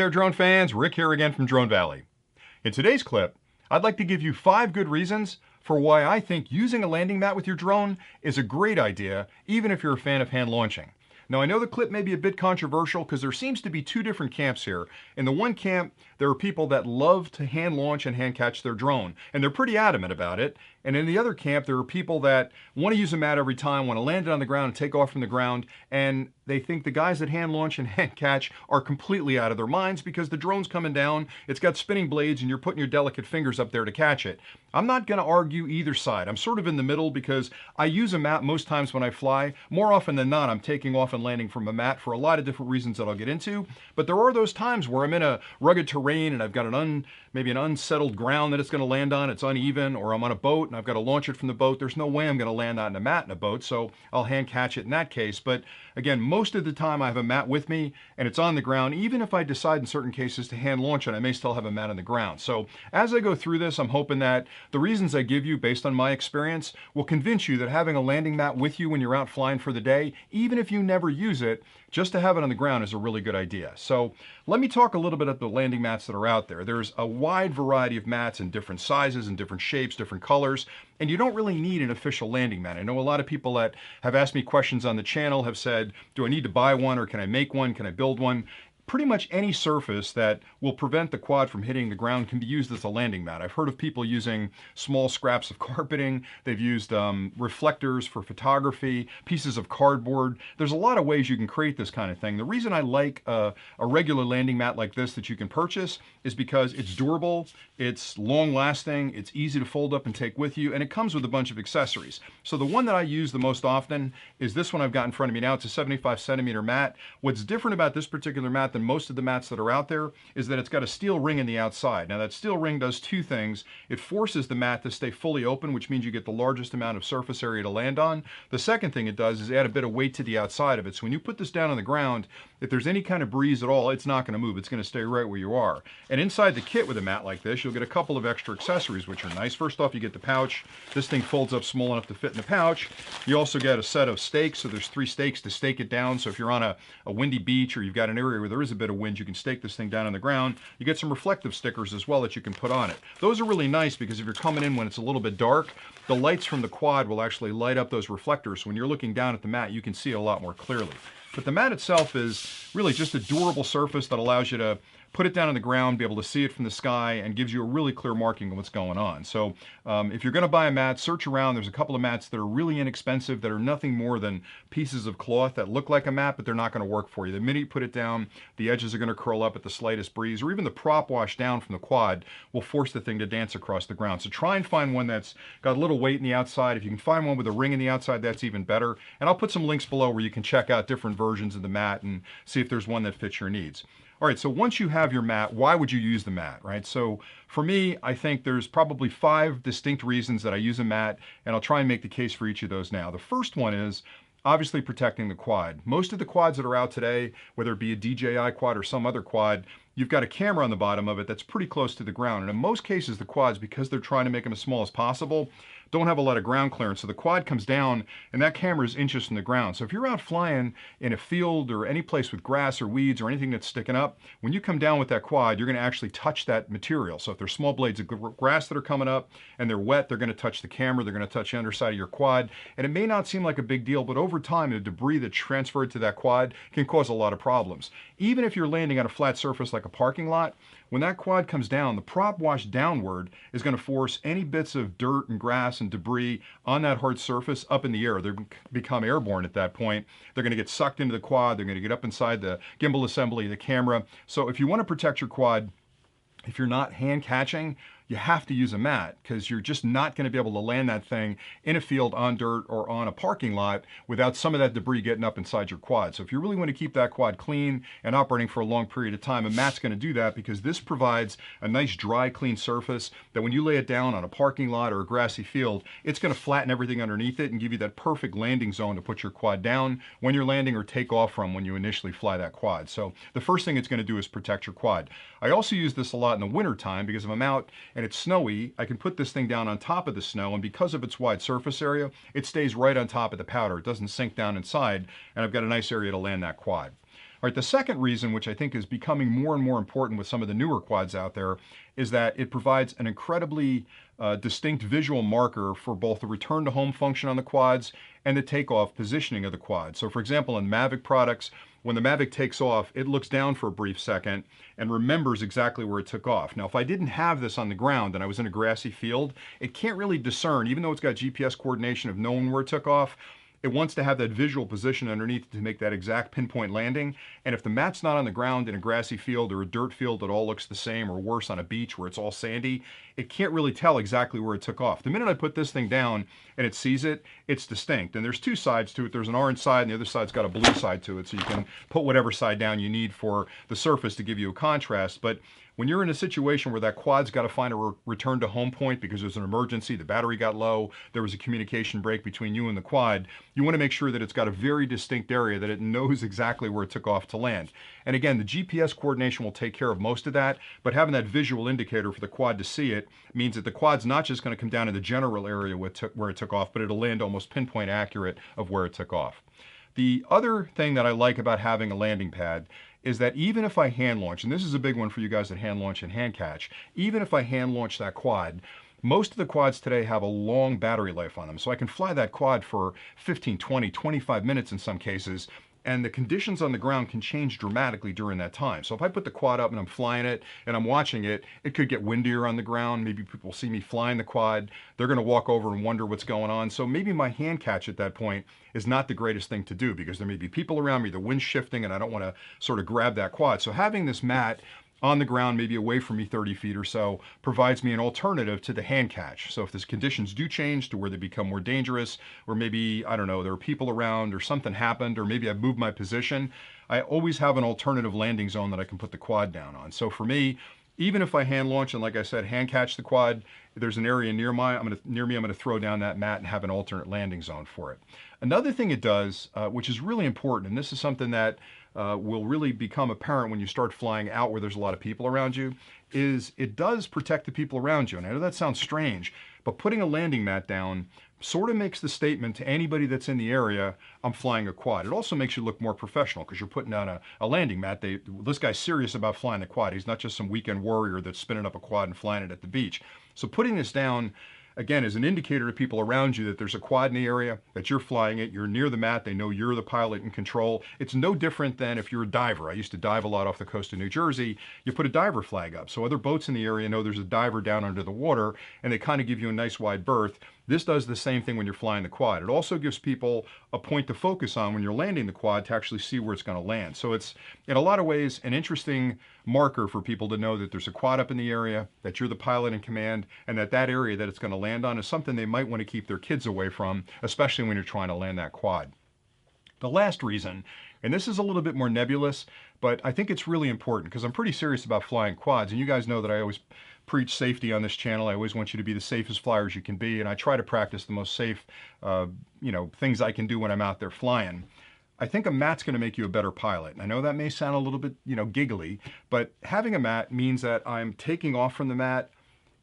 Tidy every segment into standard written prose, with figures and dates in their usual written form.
there, drone fans. Rick here again from Drone Valley. In today's clip, I'd like to give you 5 good reasons for why I think using a landing mat with your drone is a great idea, even if you're a fan of hand launching. Now, I know the clip may be a bit controversial because there seems to be 2 different camps here. In the one camp, there are people that love to hand launch and hand catch their drone, and they're pretty adamant about it. And in the other camp, there are people that want to use a mat every time, want to land it on the ground and take off from the ground, and they think the guys that hand launch and hand catch are completely out of their minds because the drone's coming down, it's got spinning blades, and you're putting your delicate fingers up there to catch it. I'm not going to argue either side. I'm sort of in the middle because I use a mat most times when I fly. More often than not, I'm taking off and landing from a mat for a lot of different reasons that I'll get into. But there are those times where I'm in a rugged terrain and I've got maybe an unsettled ground that it's going to land on, it's uneven, or I'm on a boat and I've got to launch it from the boat. There's no way I'm going to land on a mat in a boat, so I'll hand catch it in that case. But again, most of the time I have a mat with me and it's on the ground. Even if I decide in certain cases to hand launch it, I may still have a mat on the ground. So as I go through this, I'm hoping that the reasons I give you based on my experience will convince you that having a landing mat with you when you're out flying for the day, even if you never use it, just to have it on the ground is a really good idea. So let me talk a little bit about the landing mats that are out there. There's a wide variety of mats in different sizes and different shapes, different colors, and you don't really need an official landing mat. I know a lot of people that have asked me questions on the channel have said, do I need to buy one, or can I make one? Can I build one? Pretty much any surface that will prevent the quad from hitting the ground can be used as a landing mat. I've heard of people using small scraps of carpeting. They've used reflectors for photography, pieces of cardboard. There's a lot of ways you can create this kind of thing. The reason I like a regular landing mat like this that you can purchase is because it's durable, it's long lasting, it's easy to fold up and take with you, and it comes with a bunch of accessories. So the one that I use the most often is this one I've got in front of me now. It's a 75 centimeter mat. What's different about this particular mat than most of the mats that are out there is that it's got a steel ring in the outside. Now that steel ring does 2 things. It forces the mat to stay fully open, which means you get the largest amount of surface area to land on. The second thing it does is add a bit of weight to the outside of it. So when you put this down on the ground, if there's any kind of breeze at all, it's not going to move. It's going to stay right where you are. And inside the kit with a mat like this, you'll get a couple of extra accessories, which are nice. First off, you get the pouch. This thing folds up small enough to fit in the pouch. You also get a set of stakes. So there's 3 stakes to stake it down. So if you're on a windy beach or you've got an area where there is a bit of wind, you can stake this thing down on the ground. You get some reflective stickers as well that you can put on it. Those are really nice because if you're coming in when it's a little bit dark, the lights from the quad will actually light up those reflectors. So when you're looking down at the mat, you can see it a lot more clearly. But the mat itself is really just a durable surface that allows you to put it down on the ground, be able to see it from the sky, and gives you a really clear marking of what's going on. So if you're going to buy a mat, search around. There's a couple of mats that are really inexpensive that are nothing more than pieces of cloth that look like a mat, but they're not going to work for you. The minute you put it down, the edges are going to curl up at the slightest breeze, or even the prop wash down from the quad will force the thing to dance across the ground. So try and find one that's got a little weight in the outside. If you can find one with a ring in the outside, that's even better. And I'll put some links below where you can check out different versions of the mat and see if there's one that fits your needs. All right, so once you have your mat, why would you use the mat, right? So for me, I think there's probably 5 distinct reasons that I use a mat, and I'll try and make the case for each of those now. The first one is obviously protecting the quad. Most of the quads that are out today, whether it be a DJI quad or some other quad, you've got a camera on the bottom of it that's pretty close to the ground. And in most cases, the quads, because they're trying to make them as small as possible, don't have a lot of ground clearance. So the quad comes down and that camera is inches from the ground. So if you're out flying in a field or any place with grass or weeds or anything that's sticking up, when you come down with that quad, you're going to actually touch that material. So if there's small blades of grass that are coming up and they're wet, they're going to touch the camera, they're going to touch the underside of your quad. And it may not seem like a big deal, but over time, the debris that's transferred to that quad can cause a lot of problems. Even if you're landing on a flat surface like a parking lot, when that quad comes down, the prop wash downward is going to force any bits of dirt and grass and debris on that hard surface up in the air. They become airborne at that point. They're going to get sucked into the quad. They're going to get up inside the gimbal assembly, the camera. So if you want to protect your quad, if you're not hand catching, you have to use a mat because you're just not going to be able to land that thing in a field on dirt or on a parking lot without some of that debris getting up inside your quad. So if you really want to keep that quad clean and operating for a long period of time, a mat's going to do that because this provides a nice dry, clean surface that when you lay it down on a parking lot or a grassy field, it's going to flatten everything underneath it and give you that perfect landing zone to put your quad down when you're landing or take off from when you initially fly that quad. So the first thing it's going to do is protect your quad. I also use this a lot in the winter time because if I'm out and it's snowy, I can put this thing down on top of the snow, and because of its wide surface area, it stays right on top of the powder. It doesn't sink down inside, and I've got a nice area to land that quad. All right, the second reason, which I think is becoming more and more important with some of the newer quads out there, is that it provides an incredibly distinct visual marker for both the return to home function on the quads and the takeoff positioning of the quad. So for example, in Mavic products, when the Mavic takes off, it looks down for a brief second and remembers exactly where it took off. Now, if I didn't have this on the ground and I was in a grassy field, it can't really discern, even though it's got GPS coordination of knowing where it took off, it wants to have that visual position underneath to make that exact pinpoint landing. And if the mat's not on the ground in a grassy field or a dirt field that all looks the same, or worse on a beach where it's all sandy, it can't really tell exactly where it took off. The minute I put this thing down and it sees it, it's distinct. And there's two sides to it. There's an orange side and the other side's got a blue side to it. So you can put whatever side down you need for the surface to give you a contrast. But when you're in a situation where that quad's got to find a return to home point because there's an emergency, the battery got low, there was a communication break between you and the quad, you want to make sure that it's got a very distinct area, that it knows exactly where it took off to land. And again, the GPS coordination will take care of most of that, but having that visual indicator for the quad to see it means that the quad's not just going to come down in the general area where it took off, but it'll land almost pinpoint accurate of where it took off. The other thing that I like about having a landing pad is that even if I hand launch, and this is a big one for you guys that hand launch and hand catch, even if I hand launch that quad, most of the quads today have a long battery life on them. So I can fly that quad for 15, 20, 25 minutes in some cases, and the conditions on the ground can change dramatically during that time. So if I put the quad up and I'm flying it and I'm watching it, it could get windier on the ground. Maybe people see me flying the quad. They're going to walk over and wonder what's going on. So maybe my hand catch at that point is not the greatest thing to do because there may be people around me, the wind's shifting, and I don't want to sort of grab that quad. So having this mat on the ground, maybe away from me 30 feet or so, provides me an alternative to the hand catch. So if the conditions do change to where they become more dangerous, or maybe, I don't know, there are people around or something happened, or maybe I've moved my position, I always have an alternative landing zone that I can put the quad down on. So for me, even if I hand launch and, like I said, hand catch the quad, there's an area near me, I'm going to throw down that mat and have an alternate landing zone for it. Another thing it does, which is really important, and this is something that will really become apparent when you start flying out where there's a lot of people around you, is it does protect the people around you. And I know that sounds strange, but putting a landing mat down sort of makes the statement to anybody that's in the area, I'm flying a quad. It also makes you look more professional because you're putting down a landing mat. This guy's serious about flying the quad. He's not just some weekend warrior that's spinning up a quad and flying it at the beach. So putting this down, again, is an indicator to people around you that there's a quad in the area, that you're flying it, you're near the mat, they know you're the pilot in control. It's no different than if you're a diver. I used to dive a lot off the coast of New Jersey. You put a diver flag up, so other boats in the area know there's a diver down under the water, and they kind of give you a nice wide berth. This does the same thing when you're flying the quad. It also gives people a point to focus on when you're landing the quad to actually see where it's going to land. So it's, in a lot of ways, an interesting marker for people to know that there's a quad up in the area, that you're the pilot in command, and that area that it's going to land on is something they might want to keep their kids away from, especially when you're trying to land that quad. The last reason, and this is a little bit more nebulous, but I think it's really important because I'm pretty serious about flying quads, and you guys know that I always preach safety on this channel. I always want you to be the safest flyers you can be, and I try to practice the most safe, things I can do when I'm out there flying. I think a mat's going to make you a better pilot. And I know that may sound a little bit, giggly, but having a mat means that I'm taking off from the mat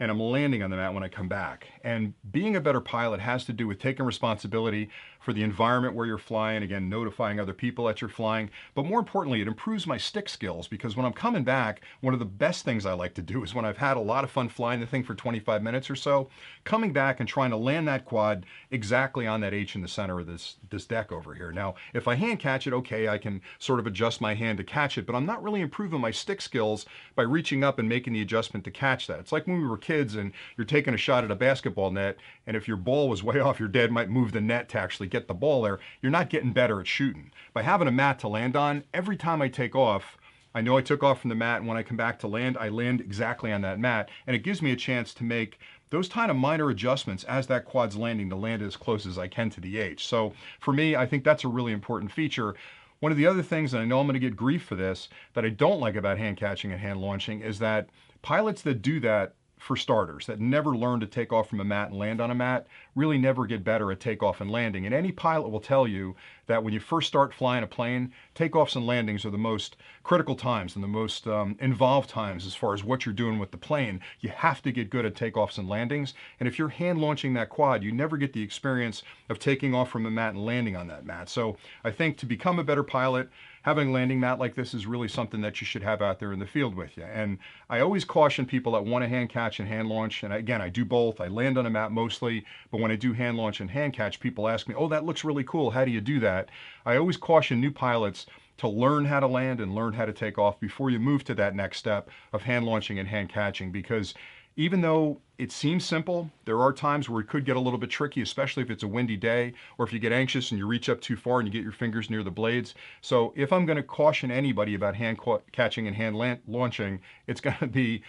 and I'm landing on the mat when I come back. And being a better pilot has to do with taking responsibility for the environment where you're flying, again, notifying other people that you're flying. But more importantly, it improves my stick skills because when I'm coming back, one of the best things I like to do is when I've had a lot of fun flying the thing for 25 minutes or so, coming back and trying to land that quad exactly on that H in the center of this deck over here. Now, if I hand catch it, okay, I can sort of adjust my hand to catch it, but I'm not really improving my stick skills by reaching up and making the adjustment to catch that. It's like when we were kids and you're taking a shot at a basketball net, and if your ball was way off, your dad might move the net to actually get the ball there. You're not getting better at shooting. By having a mat to land on, every time I take off, I know I took off from the mat, and when I come back to land, I land exactly on that mat, and it gives me a chance to make those kind of minor adjustments as that quad's landing to land as close as I can to the H. So for me, I think that's a really important feature. One of the other things, and I know I'm going to get grief for this, that I don't like about hand catching and hand launching is that pilots that do that, for starters, that never learn to take off from a mat and land on a mat, really never get better at takeoff and landing. And any pilot will tell you that when you first start flying a plane, takeoffs and landings are the most critical times and the most involved times as far as what you're doing with the plane. You have to get good at takeoffs and landings. And if you're hand launching that quad, you never get the experience of taking off from a mat and landing on that mat. So I think to become a better pilot, having a landing mat like this is really something that you should have out there in the field with you. And I always caution people that want to hand catch and hand launch, and again, I do both. I land on a mat mostly, but when I do hand launch and hand catch, people ask me, oh, that looks really cool. How do you do that? I always caution new pilots to learn how to land and learn how to take off before you move to that next step of hand launching and hand catching, because even though it seems simple, there are times where it could get a little bit tricky, especially if it's a windy day or if you get anxious and you reach up too far and you get your fingers near the blades. So if I'm going to caution anybody about hand catching and hand launching, it's going to be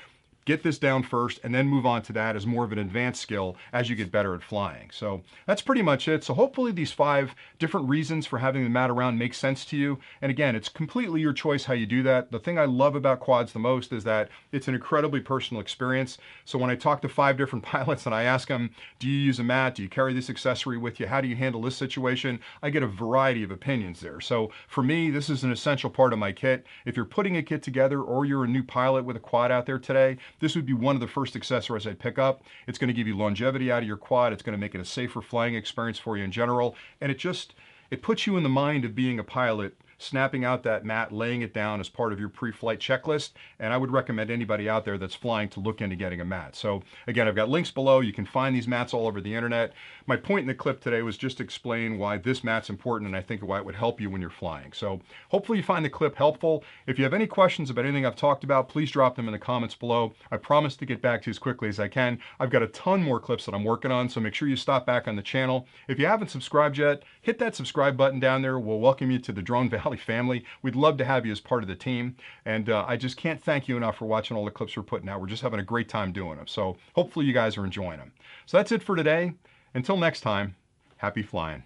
get this down first and then move on to that as more of an advanced skill as you get better at flying. So that's pretty much it. So hopefully these 5 different reasons for having the mat around make sense to you. And again, it's completely your choice how you do that. The thing I love about quads the most is that it's an incredibly personal experience. So when I talk to 5 different pilots and I ask them, do you use a mat? Do you carry this accessory with you? How do you handle this situation? I get a variety of opinions there. So for me, this is an essential part of my kit. If you're putting a kit together or you're a new pilot with a quad out there today, this would be one of the first accessories I'd pick up. It's going to give you longevity out of your quad. It's going to make it a safer flying experience for you in general. And it puts you in the mind of being a pilot, snapping out that mat, laying it down as part of your pre-flight checklist. And I would recommend anybody out there that's flying to look into getting a mat. So again, I've got links below. You can find these mats all over the internet. My point in the clip today was just to explain why this mat's important and I think why it would help you when you're flying. So hopefully you find the clip helpful. If you have any questions about anything I've talked about, please drop them in the comments below. I promise to get back to you as quickly as I can. I've got a ton more clips that I'm working on, so make sure you stop back on the channel. If you haven't subscribed yet, hit that subscribe button down there. We'll welcome you to the Drone Valley family. We'd love to have you as part of the team. And I just can't thank you enough for watching all the clips we're putting out. We're just having a great time doing them. So hopefully you guys are enjoying them. So that's it for today. Until next time, happy flying.